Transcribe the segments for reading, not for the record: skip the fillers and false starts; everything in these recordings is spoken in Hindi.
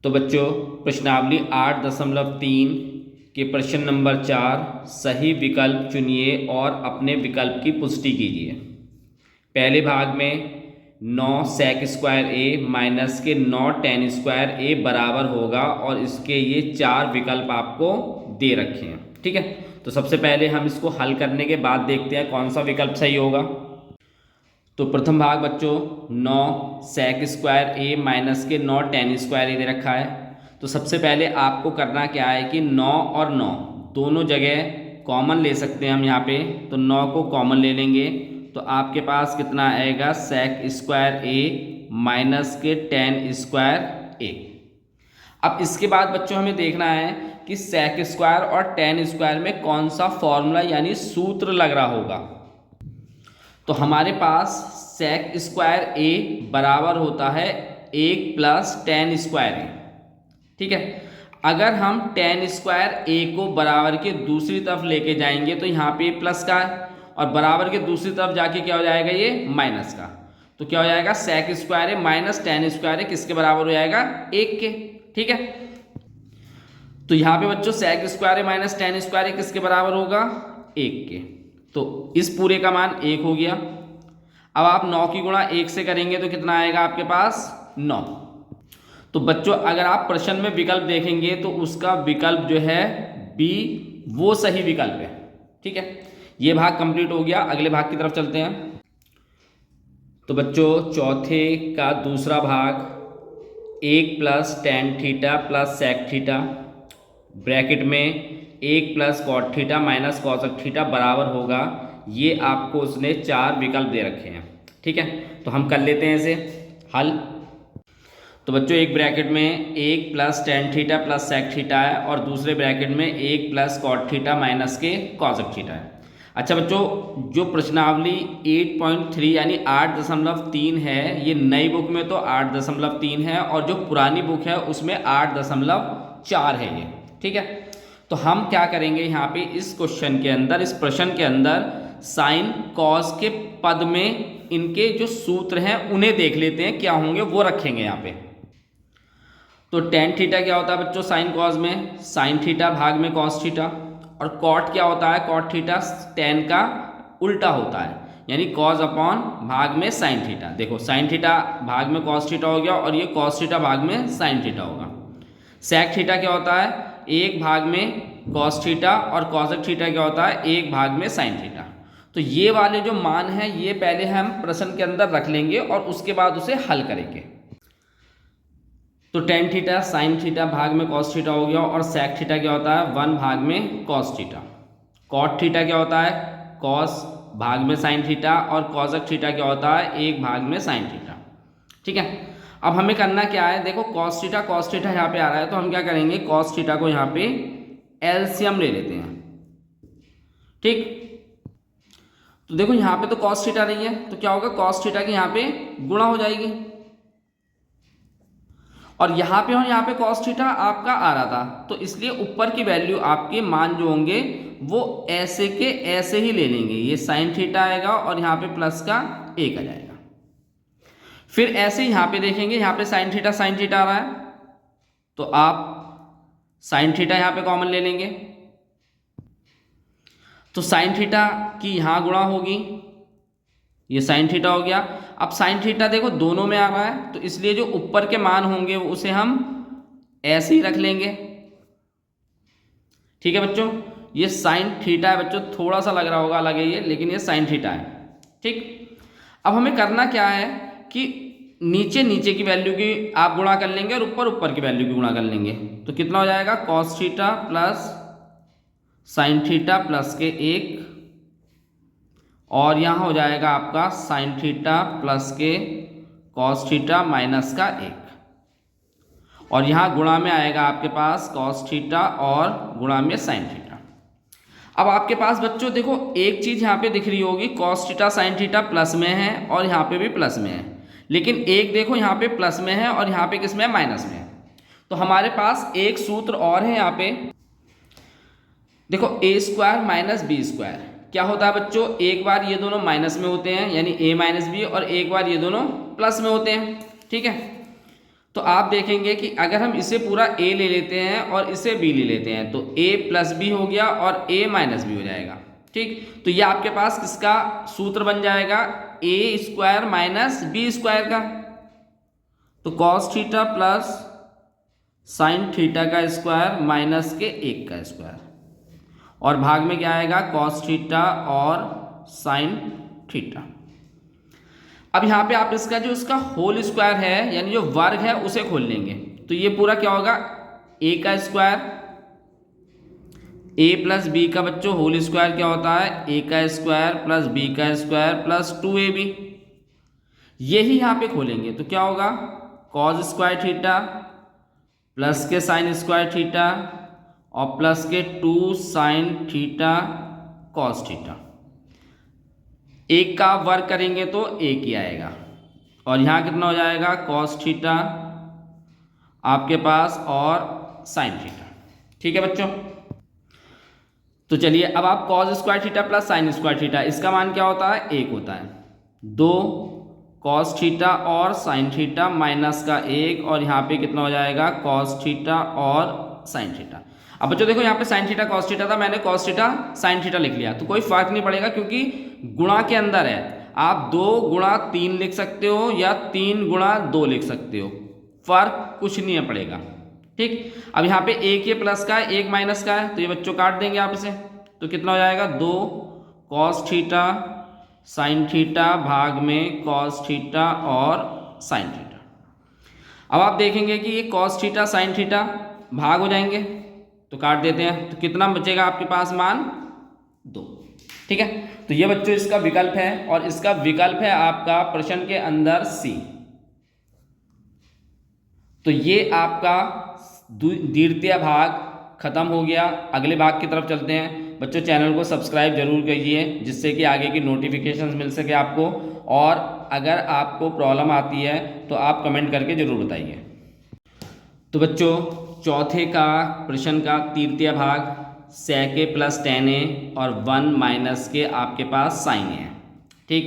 तो बच्चों प्रश्नावली 8.3 के प्रश्न नंबर 4 सही विकल्प चुनिए और अपने विकल्प की पुष्टि कीजिए। पहले भाग में 9 sec स्क्वायर ए माइनस के 9 tan स्क्वायर ए बराबर होगा और इसके ये 4 विकल्प आपको दे रखे हैं। ठीक है, तो सबसे पहले हम इसको हल करने के बाद देखते हैं कौन सा विकल्प सही होगा। तो प्रथम भाग बच्चों 9 sec स्क्वायर ए माइनस के 9 tan स्क्वायर ए दे रखा है। तो सबसे पहले आपको करना क्या है कि 9 और 9 दोनों जगह कॉमन ले सकते हैं हम यहाँ पे। तो 9 को कॉमन ले लेंगे तो आपके पास कितना आएगा sec स्क्वायर ए माइनस के tan स्क्वायर ए। अब इसके बाद बच्चों हमें देखना है कि sec स्क्वायर और tan स्क्वायर में कौन सा फॉर्मूला यानी सूत्र लग रहा होगा। तो हमारे पास sec स्क्वायर ए बराबर होता है 1 प्लस tan स्क्वायर ए। ठीक है, अगर हम tan स्क्वायर ए को बराबर के दूसरी तरफ लेके जाएंगे तो यहाँ पे प्लस का और बराबर के दूसरी तरफ जाके क्या हो जाएगा ये माइनस का। तो क्या हो जाएगा sec स्क्वायर ए माइनस tan स्क्वायर ए किसके बराबर हो जाएगा 1 के। ठीक है, तो यहाँ पे बच्चों sec स्क्वायर ए माइनस tan स्क्वायर ए किसके बराबर होगा 1 के। तो इस पूरे का मान 1 हो गया। अब आप 9 की गुणा 1 से करेंगे तो कितना आएगा आपके पास 9। तो बच्चों अगर आप प्रश्न में विकल्प देखेंगे तो उसका विकल्प जो है बी वो सही विकल्प है। ठीक है, ये भाग कंप्लीट हो गया। अगले भाग की तरफ चलते हैं। तो बच्चों चौथे का दूसरा भाग 1 plus tan theta plus sec theta bracket में 1 plus cot theta minus cosec theta बराबर होगा। ये आपको उसने 4 विकल्प दे रखे हैं। ठीक है, तो हम कर लेते हैं इसे हल। तो बच्चों एक ब्रैकेट में 1 plus tan theta plus sec theta है और दूसरे ब्रैकेट में 1 प्लस cot थीटा माइनस के cosec थीटा है। अच्छा बच्चों, जो प्रश्नावली 8.3 यानी 8.3 है ये नई बुक में तो 8.3 है और जो पुरानी बुक है उसमें 8.4 है ये। ठीक है, तो हम क्या करेंगे यहाँ पे इस क्वेश्चन के अंदर, इस प्रश्न के अंदर साइन कॉस के पद में इनके जो सूत्र हैं उन्हें देख लेते हैं क्या होंगे, वो रखेंगे यहाँ पे। तो tan थीटा क्या होता है बच्चों साइन कॉस में, साइन थीटा भाग में कॉस थीटा, और कॉट क्या होता है कॉट थीटा tan का उल्टा होता है यानी कॉस अपॉन भाग में साइन थीटा। देखो साइन थीटा भाग में कॉस थीटा हो गया और ये कॉस थीटा भाग में साइन थीटा होगा। sec थीटा क्या होता है 1 भाग में कॉस थीटा और cosec थीटा क्या होता है 1 भाग में साइन थीटा। तो ये वाले जो मान हैं ये पहले हम प्रश्न के अंदर रख लेंगे और उसके बाद उसे हल करेंगे। तो tan थीटा साइन थीटा भाग में cos थीटा हो गया और sec थीटा क्या होता है 1 भाग में cos थीटा। cot थीटा क्या होता है cos भाग में साइन थीटा और cosec थीटा क्या होता है 1 भाग में साइन थीटा। ठीक है, अब हमें करना क्या है, देखो cos थीटा यहाँ पे आ रहा है तो हम क्या करेंगे cos थीटा को यहाँ पे एलसीएम ले लेते हैं। ठीक, तो देखो यहाँ पे तो cos थीटा नहीं है तो क्या होगा cos थीटा की यहाँ पे गुणा हो जाएगी और यहाँ पे और यहाँ पे cos थीटा आपका आ रहा था तो इसलिए ऊपर की वैल्यू आपके मान जो होंगे वो ऐसे के ऐसे ही ले लेंगे। ये साइन थीटा आएगा और यहाँ पे प्लस का 1 आ जाएगा। फिर ऐसे यहाँ पे देखेंगे यहाँ पे साइन थीटा आ रहा है तो आप साइन थीटा यहाँ पे कॉमन ले लेंगे तो साइन थीटा की यहाँ गुणा होगी, ये साइन थीटा हो गया। अब साइन थीटा देखो दोनों में आ रहा है तो इसलिए जो ऊपर के मान होंगे उसे हम ऐसे ही रख लेंगे। ठीक है बच्चों, ये साइन थीटा है बच्चों, थोड़ा सा लग रहा होगा अलग है ये लेकिन ये साइन थीटा है। ठीक, अब हमें करना क्या है कि नीचे की वैल्यू की आप गुणा कर लेंगे और ऊपर की वैल्यू की गुणा कर लेंगे। तो कितना हो जाएगा cos theta plus sine theta plus के 1 और यहाँ हो जाएगा आपका साइन थीटा प्लस के cos थीटा माइनस का 1 और यहाँ गुणा में आएगा आपके पास cos थीटा और गुणा में साइन थीटा। अब आपके पास बच्चों देखो एक चीज़ यहाँ पे दिख रही होगी cos theta sine theta plus में है और यहाँ पे भी प्लस में है, लेकिन एक देखो यहाँ पे प्लस में है और यहाँ पे किस में है माइनस में है। तो हमारे पास एक सूत्र और है यहाँ पे, देखो a square minus B square क्या होता है बच्चों, एक बार ये दोनों माइनस में होते हैं यानी a माइनस बी और एक बार ये दोनों प्लस में होते हैं। ठीक है, तो आप देखेंगे कि अगर हम इसे पूरा a ले लेते हैं और इसे b ले लेते हैं तो a प्लस बी हो गया और a माइनस बी हो जाएगा। ठीक, तो ये आपके पास किसका सूत्र बन जाएगा, a square minus B square का। तो cos theta plus sine theta का स्क्वायर माइनस के 1 का स्क्वायर, और भाग में क्या आएगा, कॉस थीटा और साइन थीटा। अब यहाँ पे आप इसका जो इसका होल स्क्वायर है यानी जो वर्ग है उसे खोल लेंगे, तो ये पूरा क्या होगा, a का स्क्वायर, a प्लस बी का बच्चों होल स्क्वायर क्या होता है, a का स्क्वायर प्लस b का स्क्वायर प्लस 2ab। यही यहाँ पे खोलेंगे तो क्या होगा, कॉस स्क्वायर थीटा प्लस के साइन स्क्वायर थीटा और प्लस के 2 साइन थीटा कॉस थीटा। एक का वर्ग करेंगे तो एक ही आएगा, और यहाँ कितना हो जाएगा, कॉस थीटा आपके पास और साइन थीटा। ठीक है बच्चों, तो चलिए अब आप cos square theta plus sine square theta, इसका मान क्या होता है, एक होता है। 2 कॉस थीटा और साइन थीटा माइनस का 1, और यहाँ पे कितना हो जाएगा, कॉस थीटा और साइन थीटा। अब बच्चों देखो यहाँ पे साइन थीटा कॉस थीटा था, मैंने कॉस थीटा साइन थीटा लिख लिया, तो कोई फर्क नहीं पड़ेगा क्योंकि गुणा के अंदर है। आप 2 गुणा 3 लिख सकते हो या 3 गुणा 2 लिख सकते हो, फर्क कुछ नहीं है पड़ेगा। ठीक, अब यहाँ पे एक ये प्लस का है, एक माइनस का है, तो ये बच्चों काट देंगे आप इसे, तो कितना हो जाएगा, 2 कॉस थीटा साइन थीटा भाग में कॉस थीटा और साइन थीटा। अब आप देखेंगे कि ये कॉस थीटा साइन थीटा भाग हो जाएंगे, तो काट देते हैं, तो कितना बचेगा आपके पास मान, 2। ठीक है, तो ये बच्चों इसका विकल्प है, और इसका विकल्प है आपका प्रश्न के अंदर सी। तो ये आपका द्वितीय भाग खत्म हो गया। अगले भाग की तरफ चलते हैं। बच्चों चैनल को सब्सक्राइब जरूर कीजिए जिससे कि आगे की नोटिफिकेशंस मिल सके आपको, और अगर आपको प्रॉब्लम आती है तो आप कमेंट करके जरूर बताइए। तो बच्चों चौथे का प्रश्न का तृतीय भाग sec a plus tan a और 1 माइनस के आपके पास साइन है। ठीक,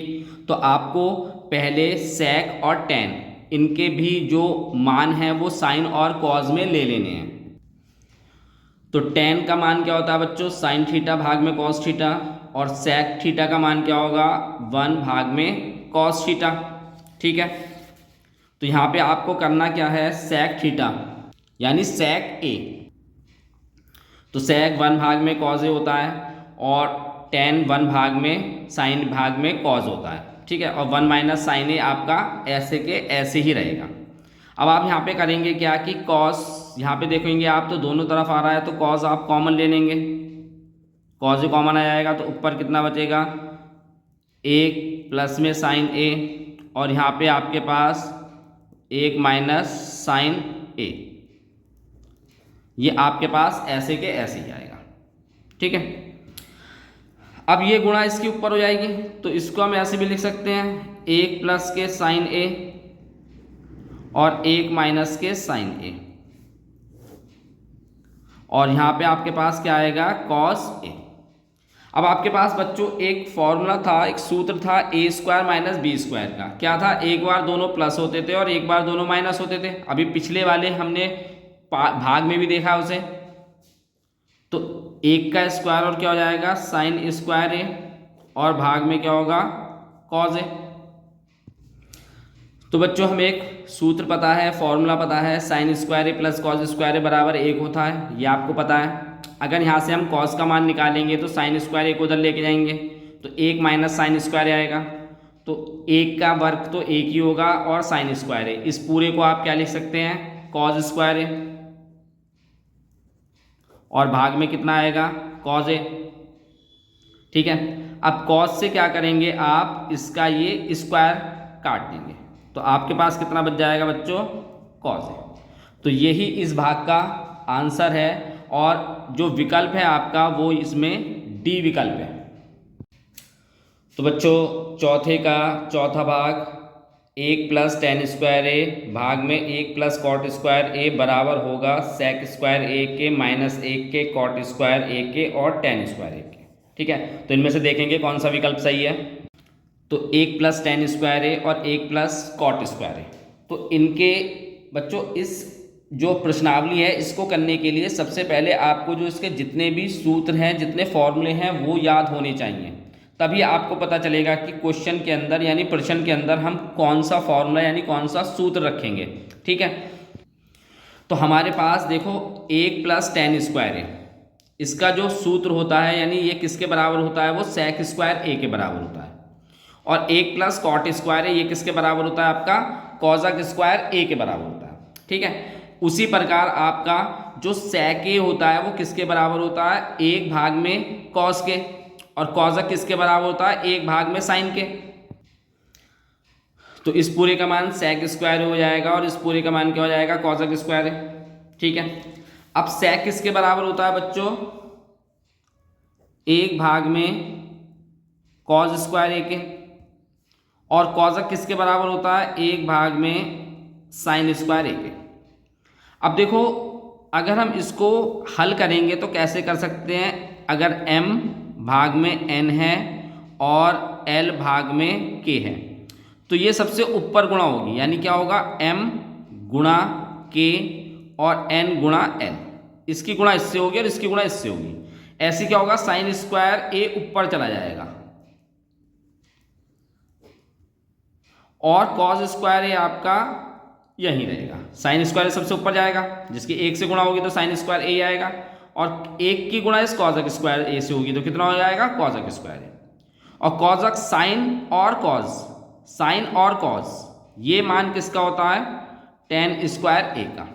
तो आपको पहले sec और tan इनके भी जो मान है वो साइन और कॉज में ले लेने हैं। तो tan का मान क्या होता है बच्चों, साइन थीटा भाग में कॉस थीटा, और sec थीटा का मान क्या होगा, 1 भाग में कॉस थीटा। ठीक है, तो यहाँ पे आपको करना क्या है, sec थीटा यानी sec a, तो sec 1 भाग में कॉज ए होता है और tan 1 भाग में साइन भाग में कॉज होता है। ठीक है, और 1 माइनस साइन ए आपका ऐसे के ऐसे ही रहेगा। अब आप यहाँ पे करेंगे क्या कि कॉस, यहाँ पे देखेंगे आप तो दोनों तरफ आ रहा है, तो कॉस आप कॉमन ले लेंगे, कॉस ए कॉमन आ जाएगा, तो ऊपर कितना बचेगा, 1 प्लस में साइन ए, और यहाँ पे आपके पास 1 माइनस साइन ए, ये आपके पास ऐसे के ऐसे ही आएगा। ठीक है, अब ये गुणा इसके ऊपर हो जाएगी, तो इसको हम ऐसे भी लिख सकते हैं, 1 प्लस के साइन ए और 1 माइनस के साइन ए, और यहाँ पे आपके पास क्या आएगा, कॉस ए। अब आपके पास बच्चों एक फॉर्मूला था, एक सूत्र था ए स्क्वायर माइनस बी स्क्वायर का। क्या था, एक बार दोनों प्लस होते थे और एक बार दोनों माइनस होते थे। अभी पिछले वाले हमने भाग में भी देखा उसे, तो 1 का स्क्वायर और क्या हो जाएगा, साइन स्क्वायर ए, और भाग में क्या होगा, कॉज ए। तो बच्चों हमें एक सूत्र पता है, फॉर्मूला पता है, साइन स्क्वायर ए प्लस कॉज स्क्वायर ए बराबर 1 होता है, ये आपको पता है। अगर यहाँ से हम कॉस का मान निकालेंगे तो साइन स्क्वायर ए को उधर लेके जाएंगे, तो 1 माइनस साइन स्क्वायर आएगा, तो 1 का वर्ग तो 1 ही होगा और साइन स्क्वायर ए, इस पूरे को आप क्या लिख सकते हैं, कॉज स्क्वायर ए, और भाग में कितना आएगा, कॉज ए। ठीक है, अब कॉस से क्या करेंगे आप, इसका ये स्क्वायर काट देंगे, तो आपके पास कितना बच जाएगा बच्चों, कॉस ए। तो यही इस भाग का आंसर है, और जो विकल्प है आपका वो इसमें डी विकल्प है। तो बच्चों चौथे का चौथा भाग 1 प्लस टेन स्क्वायर ए भाग में 1 प्लस कॉट स्क्वायर ए बराबर होगा सेक स्क्वायर ए के माइनस 1 के कॉट स्क्वायर ए के और टेन स्क्वायर ए के। ठीक है, तो इनमें से देखेंगे कौन सा विकल्प सही है। तो 1 प्लस टेन स्क्वायर ए और 1 प्लस कॉट स्क्वायर ए, तो इनके बच्चों इस जो प्रश्नावली है इसको करने के लिए सबसे पहले आपको जो इसके जितने भी सूत्र हैं, जितने फॉर्मूले हैं वो याद होने चाहिए, तभी आपको पता चलेगा कि क्वेश्चन के अंदर यानी प्रश्न के अंदर हम कौन सा फॉर्मूला यानी कौन सा सूत्र रखेंगे। ठीक है, तो हमारे पास देखो 1 + tan स्क्वायर है, इसका जो सूत्र होता है यानी ये किसके बराबर होता है, वो sec स्क्वायर a के बराबर होता है। और 1 + cot स्क्वायर है, ये किसके बराबर होता है, आपका cosec स्क्वायर a के बराबर होता है। ठीक है, उसी प्रकार आपका जो sec a होता है वो किसके बराबर होता है, 1 भाग में cos के, और cosec किसके बराबर होता है, 1 भाग में sin के। तो इस पूरे का मान sec स्क्वायर हो जाएगा और इस पूरे का मान क्या हो जाएगा, cosec स्क्वायर है। ठीक है, अब sec किसके बराबर होता है बच्चों, 1 भाग में cos स्क्वायर a के, और cosec किसके बराबर होता है, 1 भाग में sin स्क्वायर a के। अब देखो अगर हम इसको हल करेंगे तो कैसे कर सकते हैं, अगर m भाग में n है और l भाग में k है तो ये सबसे ऊपर गुणा होगी, यानी क्या होगा, m गुणा k और n गुणा l, इसकी गुणा इससे होगी और इसकी गुणा इससे होगी। ऐसे क्या होगा, साइन स्क्वायर a ऊपर चला जाएगा और कॉस स्क्वायर a आपका यहीं रहेगा। साइन स्क्वायर सबसे ऊपर जाएगा, जिसकी 1 से गुणा होगी तो साइन स्क्वायर a आएगा, और 1 की गुणा इस कॉसक स्क्वायर a से होगी तो कितना हो जाएगा, कॉसक स्क्वायर a। और कॉसक साइन और कॉस, साइन और कॉस ये मान किसका होता है, tan स्क्वायर a का।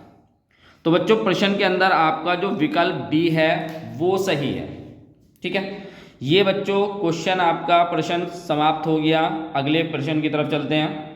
तो बच्चों प्रश्न के अंदर आपका जो विकल्प डी है वो सही है। ठीक है, ये बच्चों क्वेश्चन आपका प्रश्न समाप्त हो गया। अगले प्रश्न की तरफ चलते हैं।